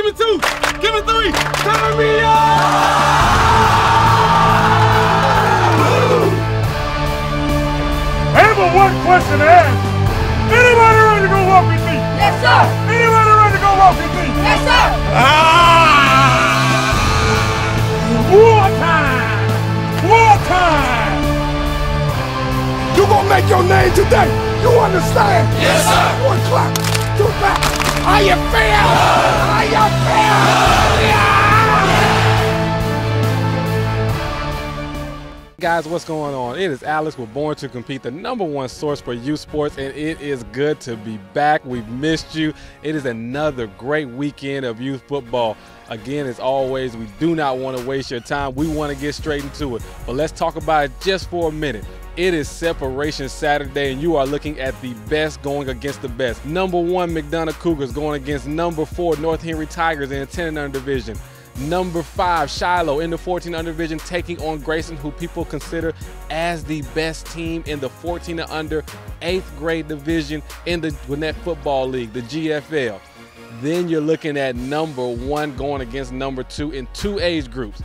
me 2. Give me 3. Turn me up. I have one question to ask. Anybody ready to go walk with me? Yes, sir. Anybody ready to go walk with me? Yes, sir. War time! War time! You gonna make your name today. You understand? Yes, sir. 1 o'clock. 2 o'clock. How you feel? How you feel? Yeah! Guys, what's going on? It is Alex with Born to Compete, the #1 source for youth sports, and it is good to be back. We've missed you. It is another great weekend of youth football. Again, as always, we do not want to waste your time. We want to get straight into it, but let's talk about it just for a minute. It is Separation Saturday, and you are looking at the best going against the best. #1 McDonough Cougars going against #4 North Henry Tigers in the 10 and under division. #5 Shiloh in the 14 under division taking on Grayson, who people consider as the best team in the 14 and under 8th grade division in the Gwinnett Football League, the GFL. Then you're looking at #1 going against #2 in 2 age groups.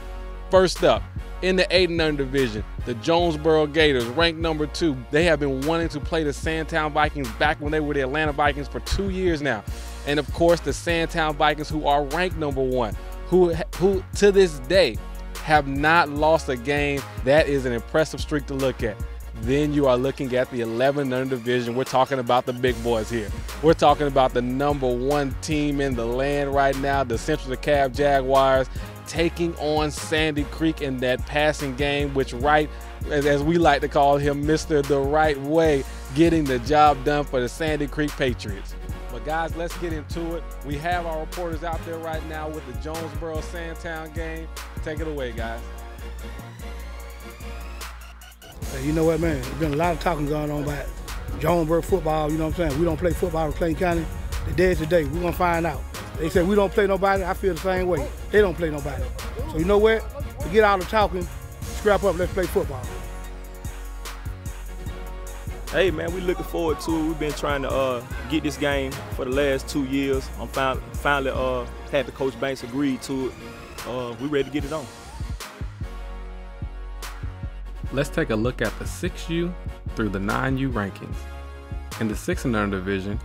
First up, in the 8 and under division, the Jonesboro Gators, ranked #2. They have been wanting to play the Sandtown Vikings back when they were the Atlanta Vikings for 2 years now. And of course, the Sandtown Vikings, who are ranked #1, who to this day have not lost a game. That is an impressive streak to look at. Then you are looking at the 11 under division. We're talking about the big boys here. We're talking about the #1 team in the land right now, the Central DeKalb Jaguars, taking on Sandy Creek in that passing game, which as we like to call him, Mr. The Right Way, getting the job done for the Sandy Creek Patriots. But guys, let's get into it. We have our reporters out there right now with the Jonesboro-Sandtown game. Take it away, guys. Hey, you know what, man? There's been a lot of talking going on about Jonesboro football, you know what I'm saying? We don't play football in Clayton County. The day is today. We're going to find out. They said we don't play nobody. I feel the same way. They don't play nobody. So you know what? Forget all the talking. Scrap up. Let's play football. Hey man, we looking forward to it. We've been trying to get this game for the last 2 years. I'm finally happy Coach Banks agreed to it. We ready to get it on. Let's take a look at the 6U through the 9U rankings. In the 6 and under division,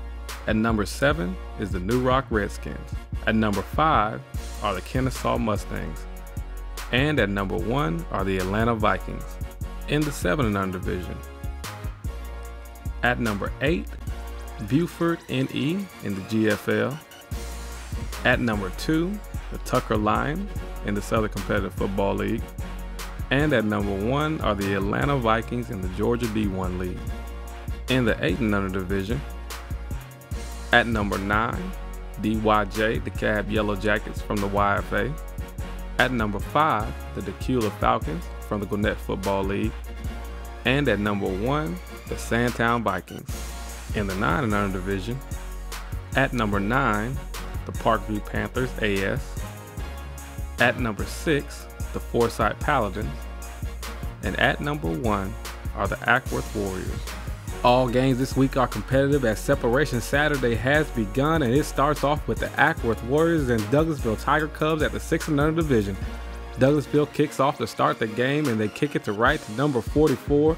at #7 is the New Rock Redskins. At #5 are the Kennesaw Mustangs. And at #1 are the Atlanta Vikings. In the 7 and under division, at #8, Buford NE in the GFL. At #2, the Tucker Lions in the Southern Competitive Football League. And at #1 are the Atlanta Vikings in the Georgia D1 League. In the 8 and under division, at #9, DYJ, the Cab Yellow Jackets from the YFA. At #5, the Decula Falcons from the Gwinnett Football League. And at #1, the Sandtown Vikings. In the 9 and under division, at #9, the Parkview Panthers AS. At #6, the Forsyth Paladins. And at #1 are the Ackworth Warriors. All games this week are competitive as Separation Saturday has begun, and it starts off with the Ackworth Warriors and Douglasville Tiger Cubs at the 6 and under division. Douglasville kicks off to start the game, and they kick it to right to #44,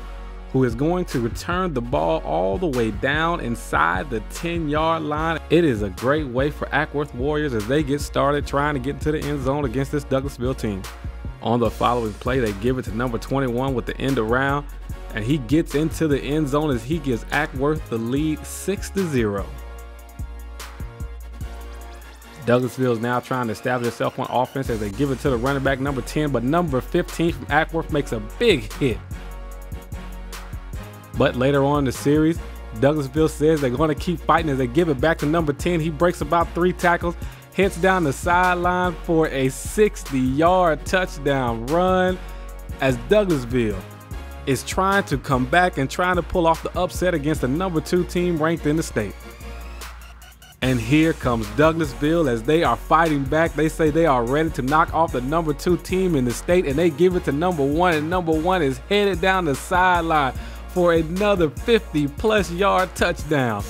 who is going to return the ball all the way down inside the 10-yard line. It is a great way for Ackworth Warriors as they get started trying to get into the end zone against this Douglasville team. On the following play, they give it to #21 with the end around, and he gets into the end zone as he gives Ackworth the lead 6-0. Douglasville is now trying to establish itself on offense as they give it to the running back #10, but #15 from Ackworth makes a big hit. But later on in the series, Douglasville says they're going to keep fighting as they give it back to #10. He breaks about 3 tackles, heads down the sideline for a 60-yard touchdown run as Douglasville is trying to come back and trying to pull off the upset against the #2 team ranked in the state. And here comes Douglasville as they are fighting back. They say they are ready to knock off the #2 team in the state, and they give it to #1, and #1 is headed down the sideline for another 50-plus yard touchdown.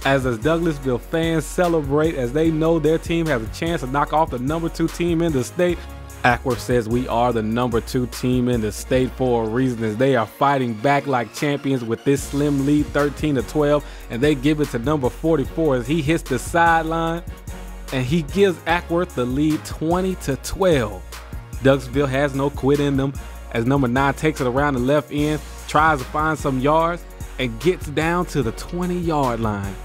as the Douglasville fans celebrate as they know their team has a chance to knock off the number 2 team in the state. Acworth says we are the number 2 team in the state for a reason, as they are fighting back like champions with this slim lead 13-12, and they give it to number 44 as he hits the sideline and he gives Acworth the lead 20-12. Douglasville has no quit in them as number 9 takes it around the left end, tries to find some yards and gets down to the 20-yard line.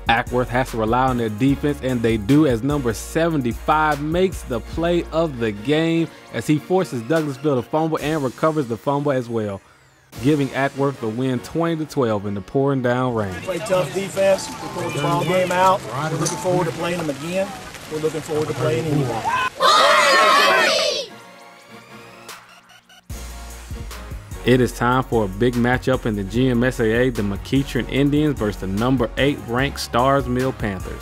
Acworth has to rely on their defense, and they do, as number 75 makes the play of the game as he forces Douglasville to fumble and recovers the fumble as well, giving Acworth the win 20-12 in the pouring down rain. Play tough defense. We pulled the ball game out. We're looking forward to playing them again. We're looking forward to playing anyway. It is time for a big matchup in the GMSAA, the McEachern Indians versus the number 8 ranked Starrs Mill Panthers.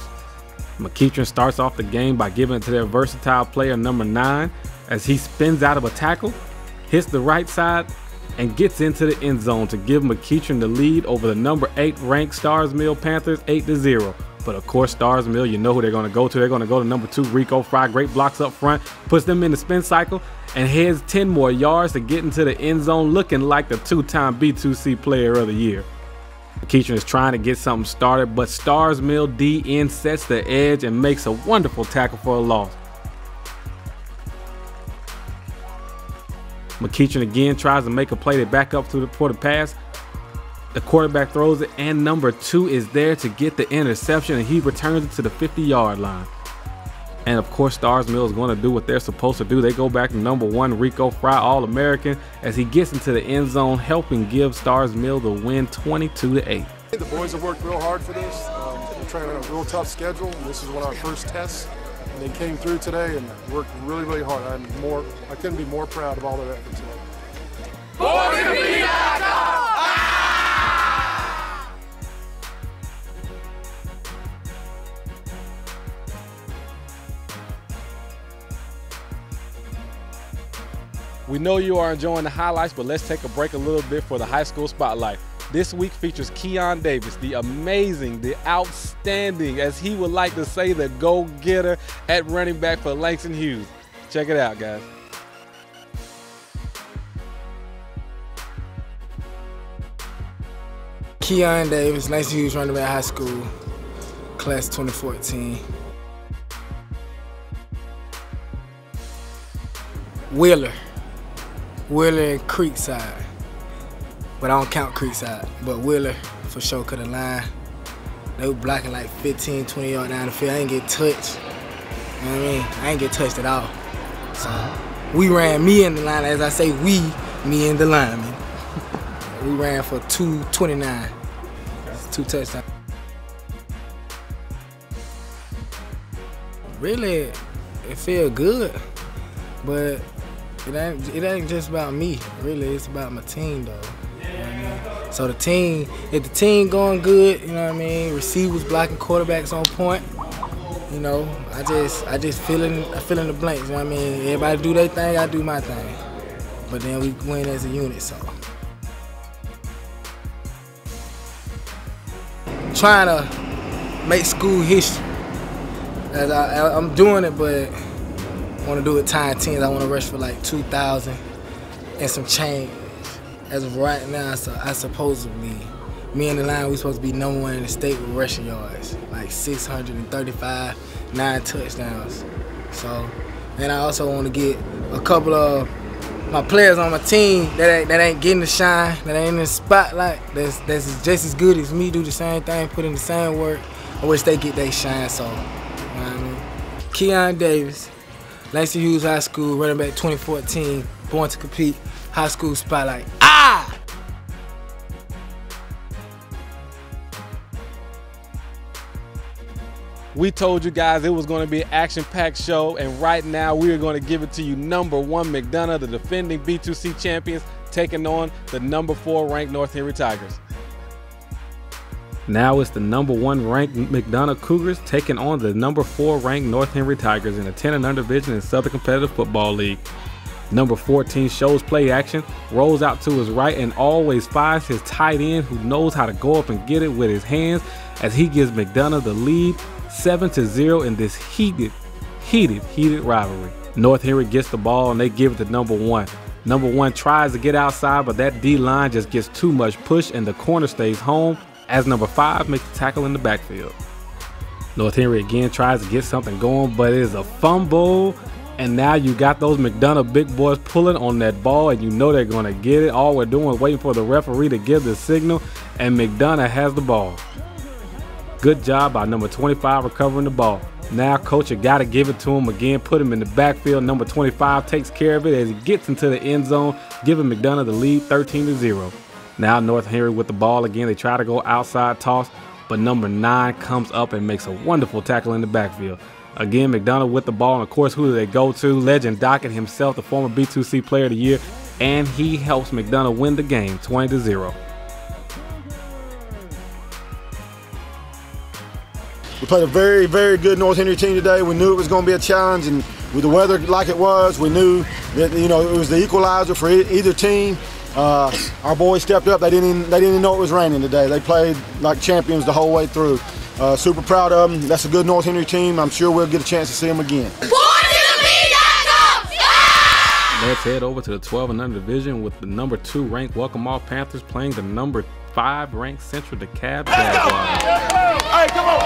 McEachern starts off the game by giving it to their versatile player number 9 as he spins out of a tackle, hits the right side, and gets into the end zone to give McEachern the lead over the number 8 ranked Starrs Mill Panthers 8-0. But of course, Starrs Mill, you know who they're going to go to. They're going to go to number 2 Rico Fry. Great blocks up front, puts them in the spin cycle, and heads 10 more yards to get into the end zone, looking like the 2-time B2C Player of the Year. McEachern is trying to get something started, but Starrs Mill DN sets the edge and makes a wonderful tackle for a loss. McEachern again tries to make a play to back up for the pass. The quarterback throws it, and number 2 is there to get the interception, and he returns it to the 50-yard line. And of course, Starrs Mill is going to do what they're supposed to do. They go back to number 1 Rico Fry, All-American, as he gets into the end zone, helping give Starrs Mill the win 22-8. The boys have worked real hard for this. We're trying on a real tough schedule. This is one of our first tests, and they came through today and worked really, really hard. I couldn't be more proud of all their efforts today. We know you are enjoying the highlights, but let's take a break a little bit for the high school spotlight. This week features Keon Davis, the amazing, the outstanding, as he would like to say, the go-getter at running back for Langston Hughes. Check it out, guys. Keon Davis, Langston Hughes running back high school, class 2014. Wheeler and Creekside, but I don't count Creekside, but Wheeler for sure, cause the line, they were blocking like 15, 20 yards down the field. I ain't get touched, you know what I mean? I ain't get touched at all. So we ran, me and the line, as I say we, me and the lineman. We ran for 229, 2 touchdowns. Really, it feel good, but it ain't just about me, really. It's about my team, though. You know what I mean? So the team, if the team going good, you know what I mean, receivers blocking, quarterbacks on point, you know, I just fill in the blanks, you know what I mean? Everybody do their thing, I do my thing. But then we win as a unit, so. Trying to make school history. As I'm doing it, but I want to do it times 10. I want to rush for like 2,000 and some change. As of right now, so I supposedly, me and the line, we supposed to be number 1 in the state with rushing yards, like 635, 9 touchdowns. So, and I also want to get a couple of my players on my team that ain't getting the shine, that ain't in the spotlight, that's just as good as me, do the same thing, put in the same work. I wish they get their shine. So, you know what I mean? Keon Davis, Langston Hughes High School, running back 2014, born to compete, high school spotlight. Ah! We told you guys it was going to be an action-packed show, and right now we are going to give it to you. Number 1 McDonough, the defending B2C champions, taking on the number 4 ranked North Henry Tigers. Now it's the number 1 ranked McDonough Cougars taking on the number 4 ranked North Henry Tigers in the 10 and under division in Southern Competitive Football League. Number 14 shows play action, rolls out to his right, and always finds his tight end who knows how to go up and get it with his hands as he gives McDonough the lead 7-0 in this heated rivalry. North Henry gets the ball and they give it to number 1. Number 1 tries to get outside, but that D-line just gets too much push and the corner stays home as number 5 makes the tackle in the backfield. North Henry again tries to get something going, but it is a fumble. And now you got those McDonough big boys pulling on that ball, and you know they're going to get it. All we're doing is waiting for the referee to give the signal, and McDonough has the ball. Good job by number 25 recovering the ball. Now, coach, you got to give it to him again. Put him in the backfield. Number 25 takes care of it as he gets into the end zone, giving McDonough the lead 13-0. Now, North Henry with the ball again. They try to go outside toss, but number 9 comes up and makes a wonderful tackle in the backfield. Again, McDonough with the ball, and of course, who do they go to? Legend Dockett himself, the former B2C Player of the Year, and he helps McDonough win the game 20-0. We played a very, very good North Henry team today. We knew it was going to be a challenge, and with the weather like it was, we knew that it was the equalizer for either team. Our boys stepped up. They didn't even know it was raining today. They played like champions the whole way through. Super proud of them. That's a good North Henry team. I'm sure we'll get a chance to see them again. Let's head over to the 12 and under division with the number 2 ranked Welcome All Panthers playing the number 5 ranked Central DeKalb Jaguars. Hey, come on!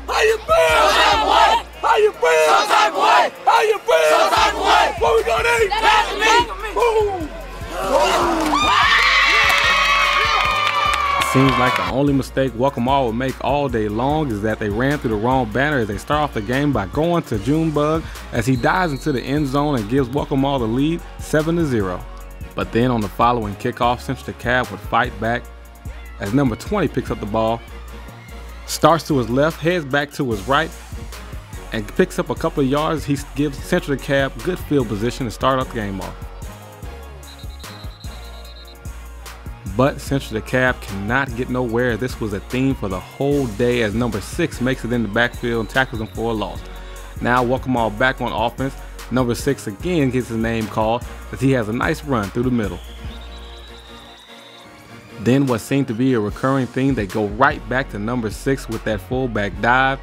How you feel? Some type of way. How you feel? Some type of way. How you feel? Some type of way. What we gonna eat? That's me. Seems like the only mistake Welcome All would make all day long is that they ran through the wrong banner as they start off the game by going to Junebug as he dives into the end zone and gives Welcome All the lead 7-0. But then on the following kickoff, Central DeKalb would fight back as number 20 picks up the ball, starts to his left, heads back to his right, and picks up a couple of yards. He gives Central DeKalb good field position to start off the game off. But Central DeKalb cannot get nowhere. This was a theme for the whole day as number 6 makes it in the backfield and tackles him for a loss. Now Welcome All back on offense. Number 6 again gets his name called as he has a nice run through the middle. Then what seemed to be a recurring theme, they go right back to number 6 with that fullback dive,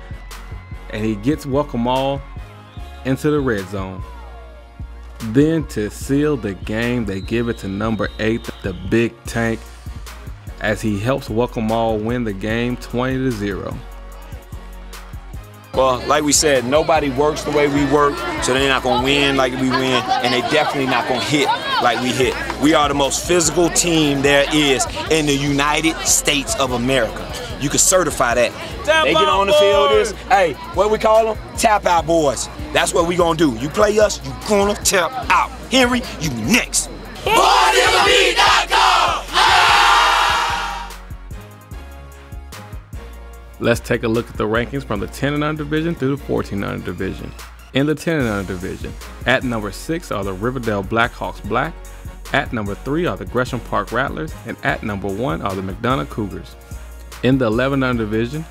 and he gets Welcome All into the red zone. Then to seal the game, they give it to number 8, the Big Tank, as he helps Welcome All win the game 20-0. Well, like we said, nobody works the way we work, so they're not going to win like we win, and they definitely not going to hit like we hit. We are the most physical team there is in the United States of America. You can certify that. They get on the field, hey, what we call them? Tap out boys. That's what we gonna do. You play us, you gonna tap out. Henry, you next. Let's take a look at the rankings from the 10 and under division through the 14 and under division. In the 10 and under division, at number 6 are the Riverdale Blackhawks Black, at number 3 are the Gresham Park Rattlers, and at number 1 are the McDonough Cougars. In the 11 under division,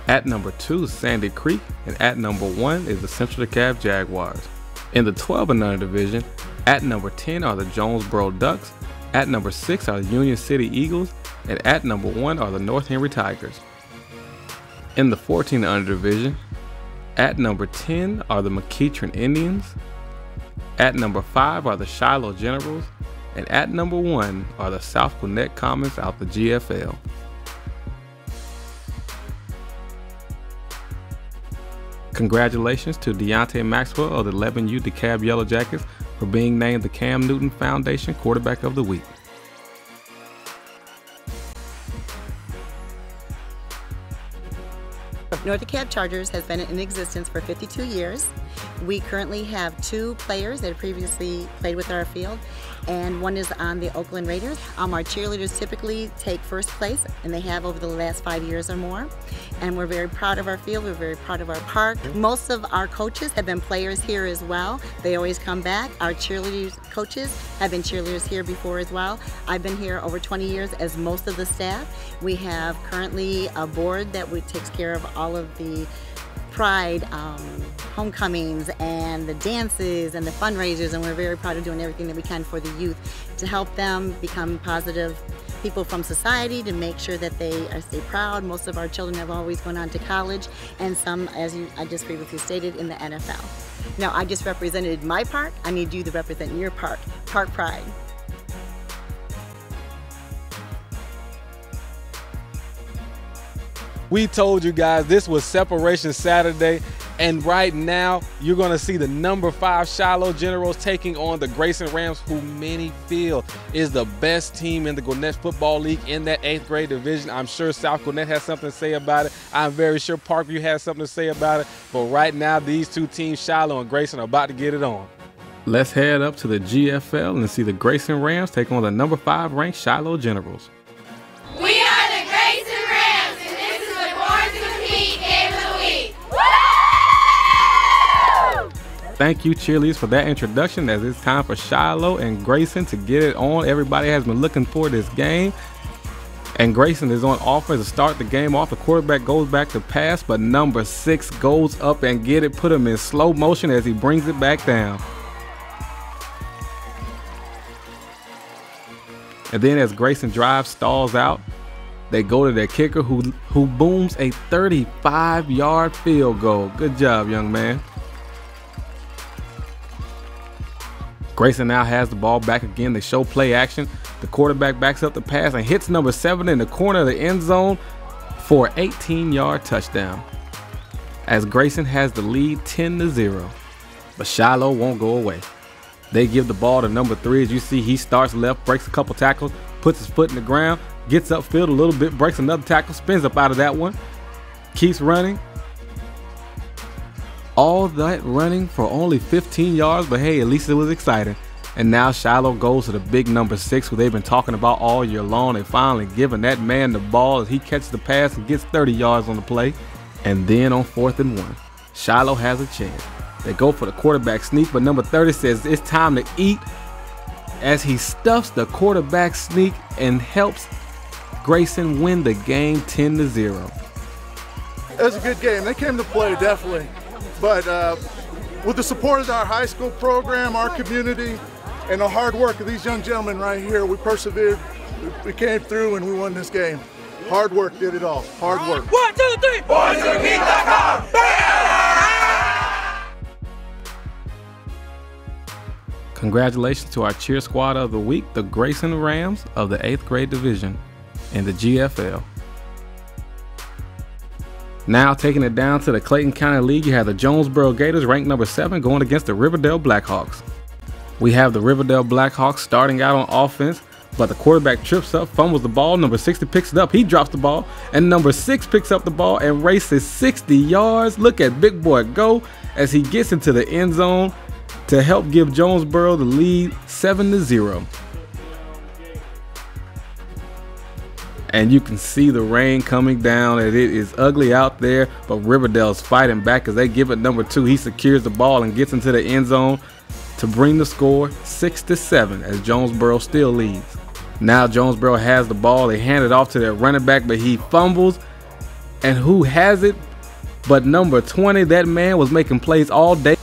at number 2 is Sandy Creek, and at number 1 is the Central DeKalb Jaguars. In the 12 and under division, at number 10 are the Jonesboro Ducks, at number 6 are the Union City Eagles, and at number 1 are the North Henry Tigers. In the 14 and under division, at number 10 are the McEachern Indians, at number 5 are the Shiloh Generals, and at number 1 are the South Gwinnett Commons out the GFL. Congratulations to Deontay Maxwell of the 11U DeKalb Yellow Jackets for being named the Cam Newton Foundation Quarterback of the Week. North DeKalb Chargers has been in existence for 52 years. We currently have 2 players that previously played with our field, and one is on the Oakland Raiders. Our cheerleaders typically take first place, and they have over the last 5 years or more. And we're very proud of our field, we're very proud of our park. Most of our coaches have been players here as well. They always come back. Our cheerleaders coaches have been cheerleaders here before as well. I've been here over 20 years as most of the staff. We have currently a board that takes care of all of the pride, homecomings, and the dances and the fundraisers, and we're very proud of doing everything that we can for the youth to help them become positive people from society, to make sure that they stay proud. Most of our children have always gone on to college, and some, as I just previously stated, in the NFL. Now, I just represented my park. I need you to represent your park, Park Pride. We told you guys this was Separation Saturday, and right now you're going to see the number 5 Shiloh Generals taking on the Grayson Rams, who many feel is the best team in the Gwinnett Football League in that 8th grade division. I'm sure South Gwinnett has something to say about it. I'm very sure Parkview has something to say about it. But right now, these two teams, Shiloh and Grayson, are about to get it on. Let's head up to the GFL and see the Grayson Rams take on the number 5 ranked Shiloh Generals. We are the Grayson Rams, and this is the Born to Compete Game of the Week. Woo! Thank you, cheerleaders, for that introduction, as it's time for Shiloh and Grayson to get it on. Everybody has been looking for this game. And Grayson is on offense to start the game off. The quarterback goes back to pass, but number 6 goes up and get it, put him in slow motion as he brings it back down. And then as Grayson drives, stalls out, they go to their kicker who booms a 35-yard field goal. Good job, young man. Grayson now has the ball back again. They show play action. The quarterback backs up the pass and hits number 7 in the corner of the end zone for an 18-yard touchdown, as Grayson has the lead 10-0. But Shiloh won't go away. They give the ball to number 3. As you see, he starts left, breaks a couple tackles, puts his foot in the ground, gets upfield a little bit, breaks another tackle, spins up out of that one, keeps running. All that running for only 15 yards, but hey, at least it was exciting. And now Shiloh goes to the big number 6, who they've been talking about all year long. They finally giving that man the ball as he catches the pass and gets 30 yards on the play. And then on 4th and 1, Shiloh has a chance. They go for the quarterback sneak, but number 30 says it's time to eat, as he stuffs the quarterback sneak and helps Grayson win the game 10-0. It was a good game. They came to play, definitely. But with the support of our high school program, our community, and the hard work of these young gentlemen right here, we persevered, we came through, and we won this game. Hard work did it all. Hard work. 1, 2, 3. BoysToCompete.com. Congratulations to our cheer squad of the week, the Grayson Rams of the 8th grade division in the GFL. Now taking it down to the Clayton County League, you have the Jonesboro Gators, ranked number 7, going against the Riverdale Blackhawks. We have the Riverdale Blackhawks starting out on offense, but the quarterback trips up, fumbles the ball. Number 60 picks it up, he drops the ball, and number 6 picks up the ball and races 60 yards. Look at big boy go as he gets into the end zone to help give Jonesboro the lead 7-0. And you can see the rain coming down, and it is ugly out there, but Riverdale's fighting back as they give it number 2. He secures the ball and gets into the end zone to bring the score 6-7 as Jonesboro still leads. Now Jonesboro has the ball. They hand it off to their running back, but he fumbles. And who has it but number 20? That man was making plays all day.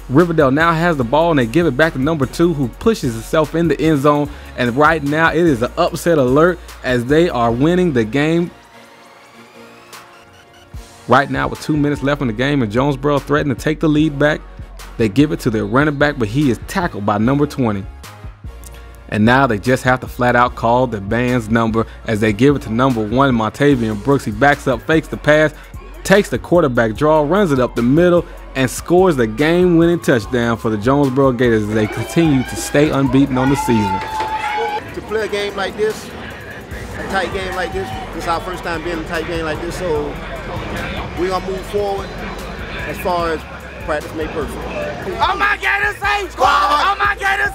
Riverdale now has the ball, and they give it back to number 2, who pushes himself in the end zone. And right now it is an upset alert as they are winning the game. Right now with 2 minutes left in the game and Jonesboro threatening to take the lead back, they give it to their running back, but he is tackled by number 20. And now they just have to flat out call the band's number as they give it to number 1, Montavian Brooks. He backs up, fakes the pass, takes the quarterback draw, runs it up the middle, and scores the game-winning touchdown for the Jonesboro Gators as they continue to stay unbeaten on the season. To play a game like this, a tight game like this is our first time being in a tight game like this, so we're going to move forward as far as practice made perfect. All my Gators say squad! All my Gators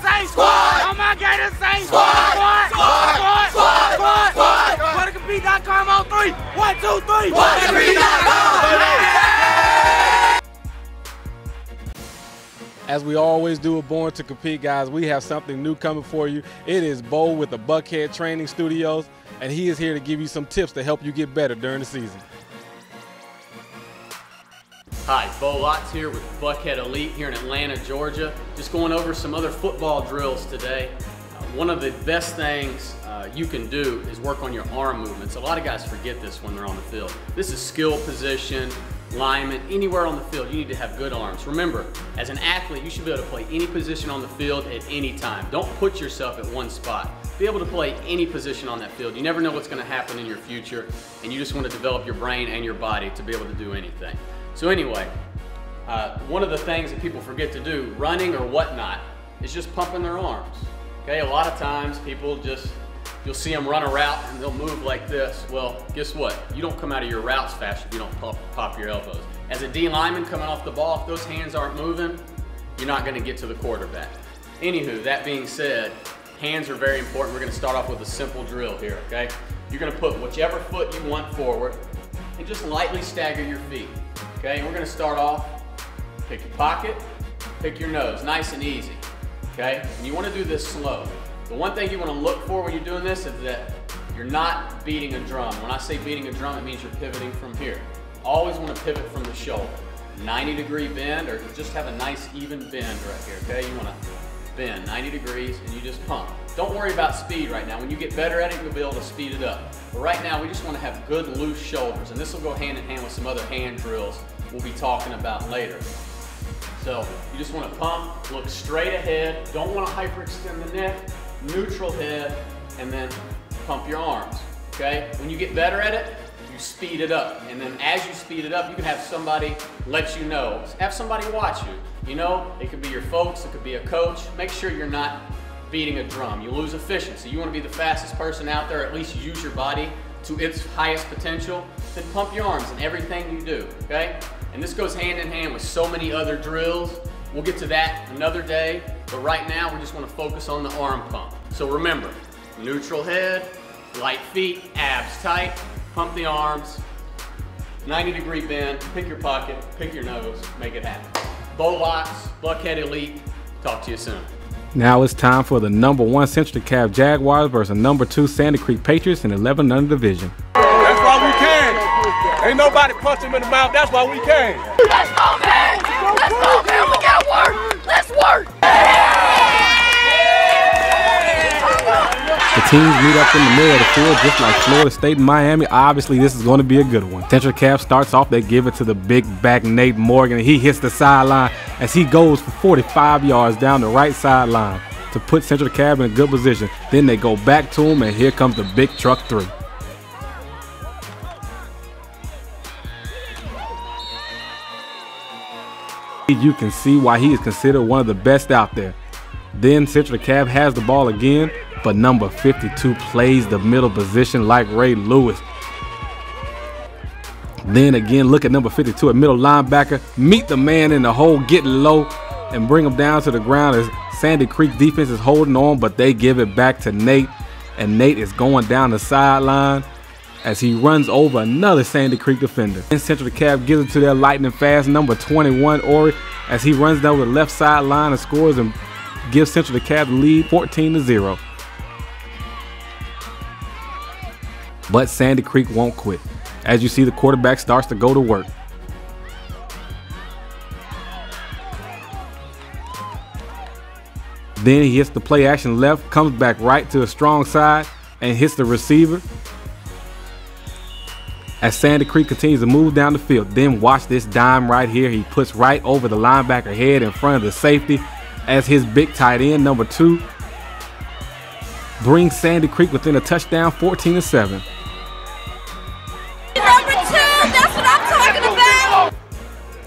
As we always do with Born to Compete, guys, we have something new coming for you. It is Bo with the Buckhead Training Studios, and he is here to give you some tips to help you get better during the season. Hi, Bo Lotz here with Buckhead Elite here in Atlanta, Georgia. Just going over some other football drills today. One of the best things you can do is work on your arm movements. A lot of guys forget this when they're on the field. This is skill position, lineman, anywhere on the field, you need to have good arms. Remember, as an athlete, you should be able to play any position on the field at any time. Don't put yourself at one spot. Be able to play any position on that field. You never know what's going to happen in your future, and you just want to develop your brain and your body to be able to do anything. So anyway, one of the things that people forget to do, running or whatnot, is just pumping their arms. Okay, a lot of times people you'll see them run a route and they'll move like this. Well, guess what? You don't come out of your routes fast if you don't pop your elbows. As a D lineman coming off the ball, if those hands aren't moving, you're not going to get to the quarterback. Anywho, that being said, hands are very important. We're going to start off with a simple drill here, okay? You're going to put whichever foot you want forward and just lightly stagger your feet, okay? And we're going to start off, pick your pocket, pick your nose, nice and easy, okay? And you want to do this slow. The one thing you want to look for when you're doing this is that you're not beating a drum. When I say beating a drum, it means you're pivoting from here. Always want to pivot from the shoulder. 90-degree bend, or just have a nice even bend right here, okay? You want to bend 90 degrees and you just pump. Don't worry about speed right now. When you get better at it, you'll be able to speed it up. But right now, we just want to have good loose shoulders, and this will go hand in hand with some other hand drills we'll be talking about later. So you just want to pump, look straight ahead, don't want to hyperextend the neck, neutral head, and then pump your arms, okay? When you get better at it, you speed it up. And then as you speed it up, you can have somebody let you know. Have somebody watch you. You know, it could be your folks, it could be a coach. Make sure you're not beating a drum. You lose efficiency. You want to be the fastest person out there, at least use your body to its highest potential, then pump your arms in everything you do, okay? And this goes hand in hand with so many other drills. We'll get to that another day, but right now we just want to focus on the arm pump. So remember, neutral head, light feet, abs tight, pump the arms, 90-degree bend, pick your pocket, pick your nose, make it happen. Bo Lotz, Buckhead Elite, talk to you soon. Now it's time for the #1 Central DeKalb Jaguars versus #2 Sandy Creek Patriots in 11 under division. That's why we came. Ain't nobody punch him in the mouth. That's why we came. Let's go, man. Let's go, man. We got work. Let's work. The teams meet up in the middle of the field just like Florida State and Miami. Obviously, this is going to be a good one. Central DeKalb starts off. They give it to the big back Nate Morgan, and he hits the sideline as he goes for 45 yards down the right sideline to put Central DeKalb in a good position. Then they go back to him, and here comes the big truck 3. You can see why he is considered one of the best out there. Then Central DeKalb has the ball again, but number 52 plays the middle position like Ray Lewis. Then again, look at number 52, a middle linebacker, meet the man in the hole, get low, and bring him down to the ground as Sandy Creek defense is holding on, but they give it back to Nate, and Nate is going down the sideline as he runs over another Sandy Creek defender. And Central DeKalb gives it to their lightning fast number 21, Ori, as he runs down the left sideline and scores and gives Central DeKalb the lead 14-0. But Sandy Creek won't quit. As you see, the quarterback starts to go to work. Then he hits the play action left, comes back right to a strong side, and hits the receiver. As Sandy Creek continues to move down the field, then watch this dime right here. He puts right over the linebacker head in front of the safety as his big tight end, number 2, brings Sandy Creek within a touchdown, 14-7. That's what I'm talking about.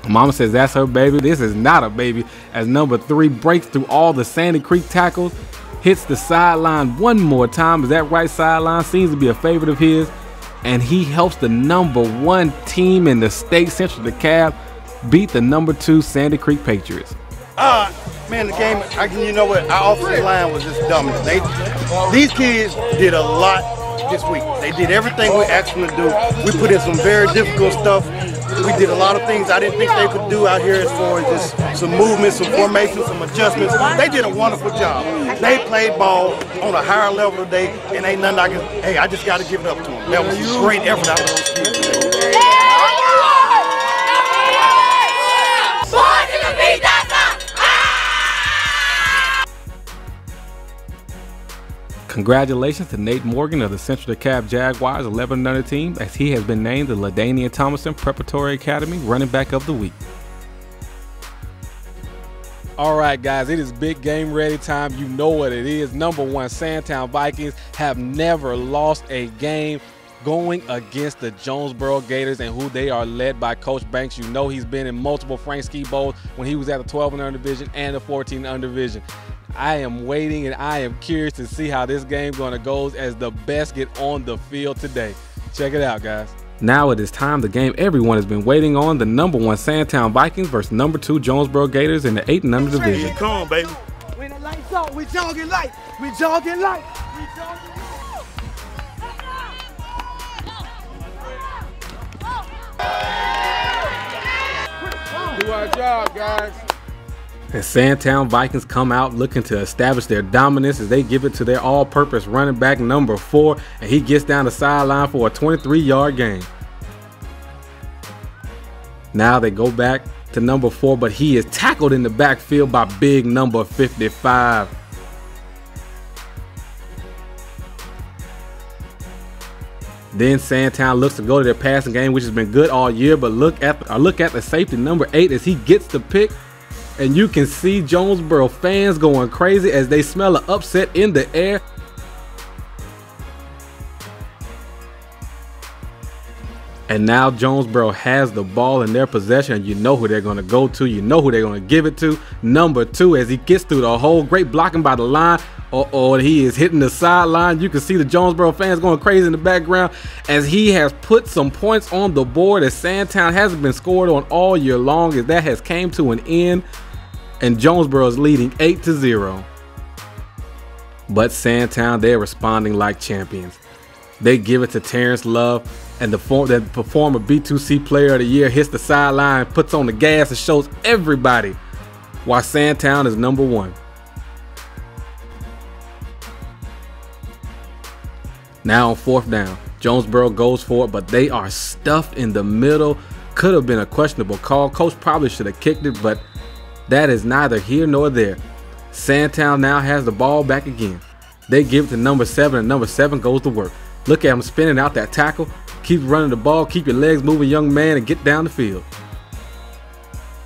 Mama says that's her baby. This is not a baby, as number 3 breaks through all the Sandy Creek tackles, hits the sideline one more time as that right sideline seems to be a favorite of his, and he helps the #1 team in the state, Central DeKalb, beat the #2 Sandy Creek Patriots. Man, the game, you know what, our offensive line was just dominant. These kids did a lot this week. They did everything we asked them to do. We put in some very difficult stuff. We did a lot of things I didn't think they could do out here as far as just some movements, some formations, some adjustments. They did a wonderful job. They played ball on a higher level today, and ain't nothing I can, hey, I just got to give it up to them. That was a great effort out of those kids today. Congratulations to Nate Morgan of the Central DeKalb Jaguars 11-0 team, as he has been named the LaDainian Thomason Preparatory Academy Running Back of the Week. All right, guys, it is big game ready time. You know what it is. Number 1, Sandtown Vikings have never lost a game going against the Jonesboro Gators, and who they are led by Coach Banks. You know he's been in multiple Frank Ski Bowls when he was at the 12-0 division and the 14-0 division. I am waiting and I am curious to see how this game going to go as the best get on the field today. Check it out, guys. Now it is time, the game everyone has been waiting on, the number 1 Sandtown Vikings versus number 2 Jonesboro Gators in the 8-0 division. Come on, baby. When the lights out, we jogging light. We jogging light. We jogging light. Do our job, guys. As Sandtown Vikings come out looking to establish their dominance as they give it to their all-purpose running back number 4, and he gets down the sideline for a 23-yard gain. Now they go back to number 4, but he is tackled in the backfield by big number 55. Then Sandtown looks to go to their passing game, which has been good all year, but look at the safety number 8 as he gets the pick. And you can see Jonesboro fans going crazy as they smell an upset in the air. And now Jonesboro has the ball in their possession. You know who they're going to go to. You know who they're going to give it to. Number 2, as he gets through the hole. Great blocking by the line. He is hitting the sideline. You can see the Jonesboro fans going crazy in the background as he has put some points on the board, as Sandtown hasn't been scored on all year long, as that has came to an end. And Jonesboro is leading 8-0. But Sandtown, they're responding like champions. They give it to Terrence Love, and the former B2C Player of the Year hits the sideline, puts on the gas, and shows everybody why Sandtown is number 1. Now on 4th down, Jonesboro goes for it, but they are stuffed in the middle. Could have been a questionable call. Coach probably should have kicked it, but that is neither here nor there. Sandtown now has the ball back again. They give it to number 7, and number 7 goes to work. Look at him spinning out that tackle. Keep running the ball, keep your legs moving, young man, and get down the field.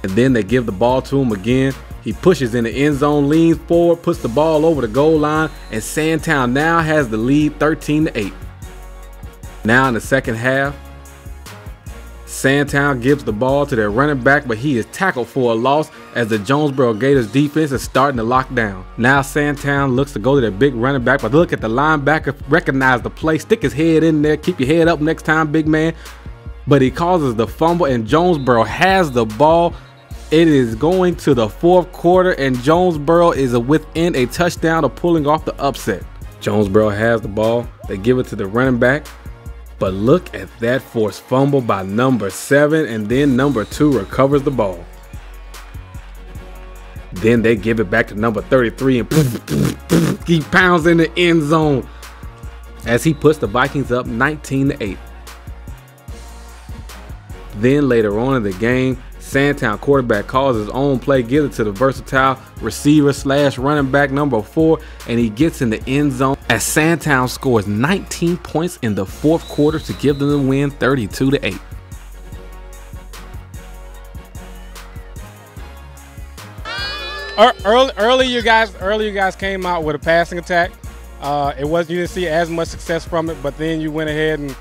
And then they give the ball to him again. He pushes in the end zone, leans forward, puts the ball over the goal line, and Sandtown now has the lead 13-8. Now in the second half, Sandtown gives the ball to their running back, but he is tackled for a loss as the Jonesboro Gators defense is starting to lock down. Now Sandtown looks to go to their big running back, but look at the linebacker, recognize the play, stick his head in there, keep your head up next time, big man. But he causes the fumble, and Jonesboro has the ball. It is going to the 4th quarter, and Jonesboro is within a touchdown of pulling off the upset. Jonesboro has the ball. They give it to the running back. But look at that forced fumble by number 7, and then number 2 recovers the ball. Then they give it back to number 33, and he pounds in the end zone as he puts the Vikings up 19-8. Then later on in the game, Sandtown quarterback calls his own play, gives it to the versatile receiver / running back number 4, and he gets in the end zone as Sandtown scores 19 points in the 4th quarter to give them the win 32-8. Earlier you guys came out with a passing attack. You didn't see as much success from it, but then you went ahead and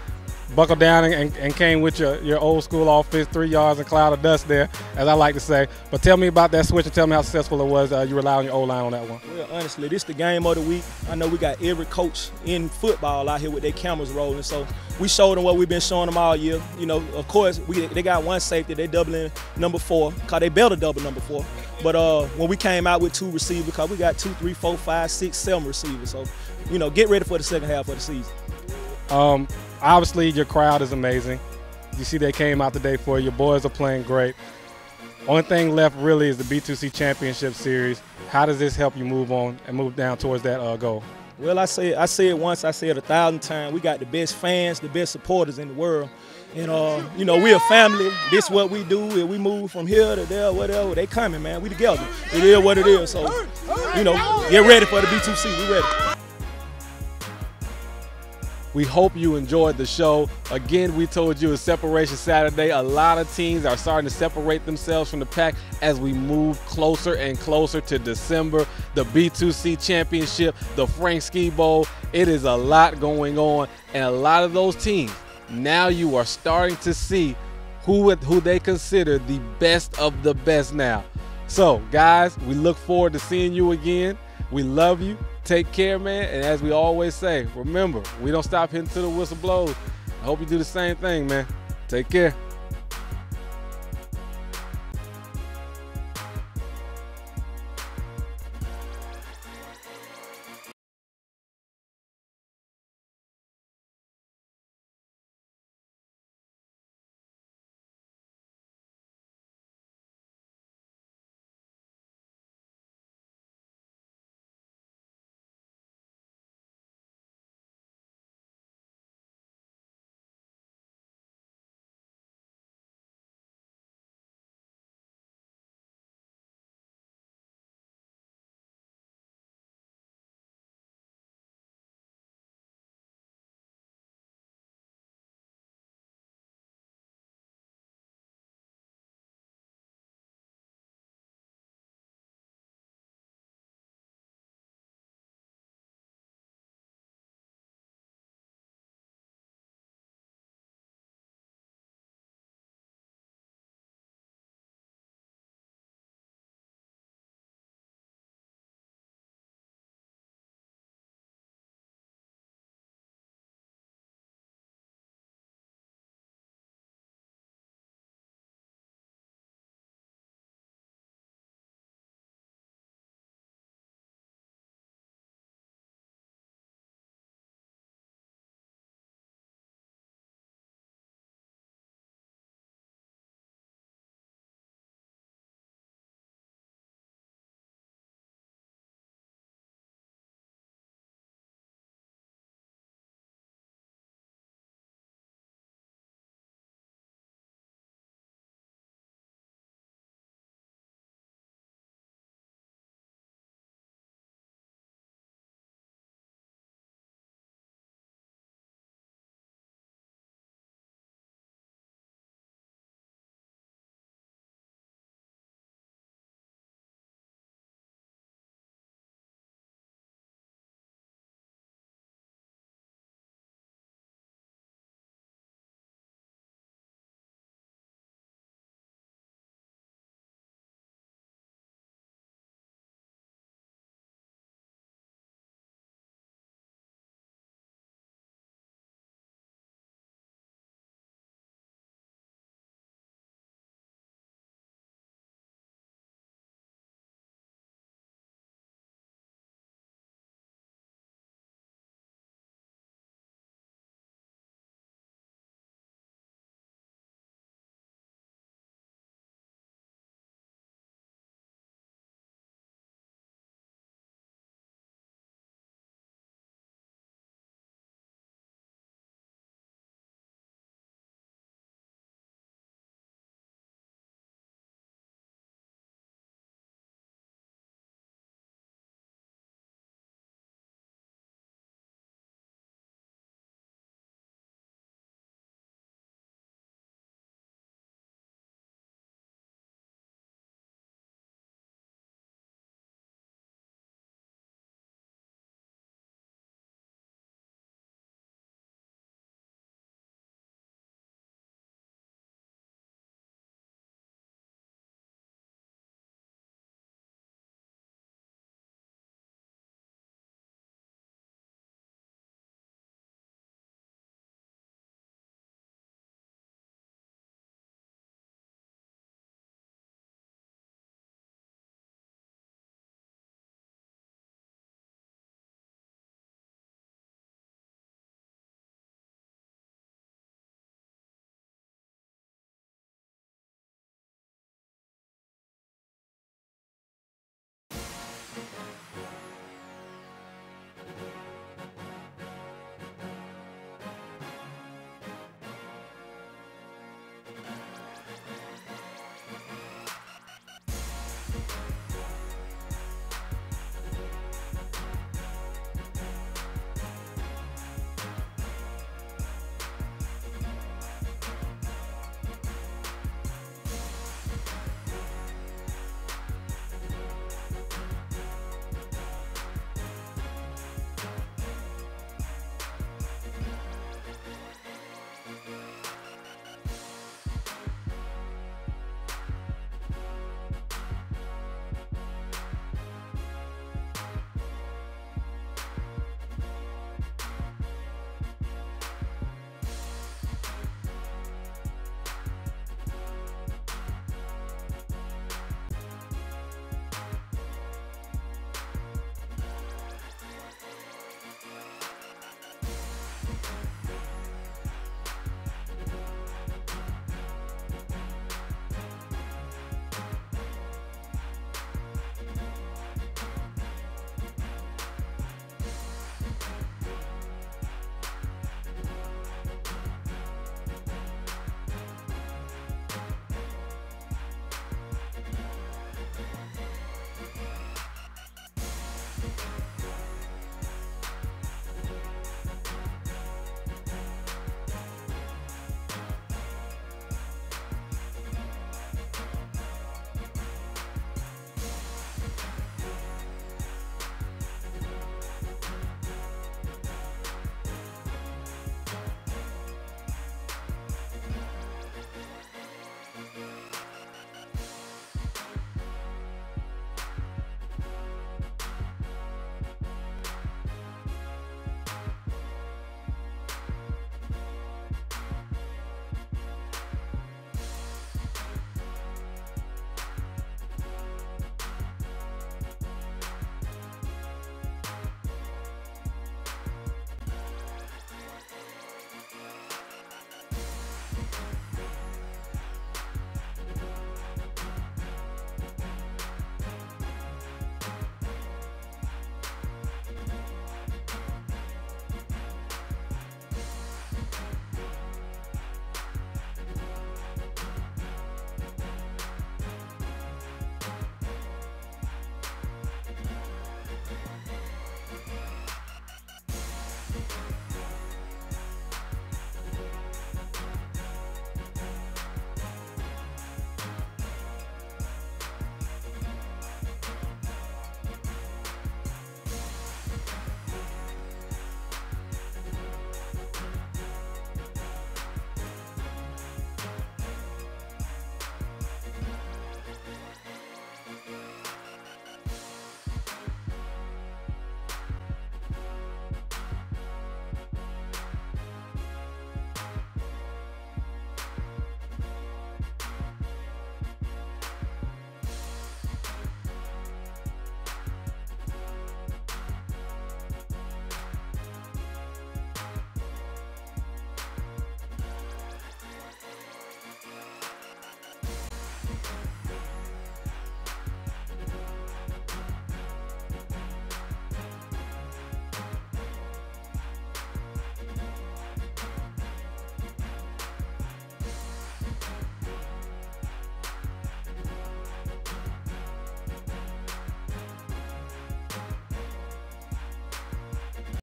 buckled down and came with your old school offense, 3 yards and cloud of dust there, as I like to say. But tell me about that switch and tell me how successful it was. You relied on your O-line on that one. Well, honestly, this is the game of the week. I know we got every coach in football out here with their cameras rolling, so we showed them what we've been showing them all year. You know, of course, they got one safety. They doubling number 4, because they better double number 4. But when we came out with 2 receivers, because we got 2, 3, 4, 5, 6, 7 receivers. So, you know, get ready for the second half of the season. Obviously, your crowd is amazing. You see they came out today for you. Your boys are playing great. Only thing left really is the B2C Championship Series. How does this help you move on and move down towards that goal? Well, I say it once, I say it 1,000 times. We got the best fans, the best supporters in the world. And, you know, we're a family. This is what we do. If we move from here to there, whatever, they coming, man. We together. It is what it is. So, you know, get ready for the B2C. We ready. We hope you enjoyed the show. Again, we told you it's Separation Saturday. A lot of teams are starting to separate themselves from the pack as we move closer and closer to December. The B2C Championship, the Frank Ski Bowl. It is a lot going on, and a lot of those teams, now you are starting to see who they consider the best of the best now. So, guys, we look forward to seeing you again. We love you. Take care, man. And as we always say, remember, we don't stop hitting till the whistle blows. I hope you do the same thing, man. Take care.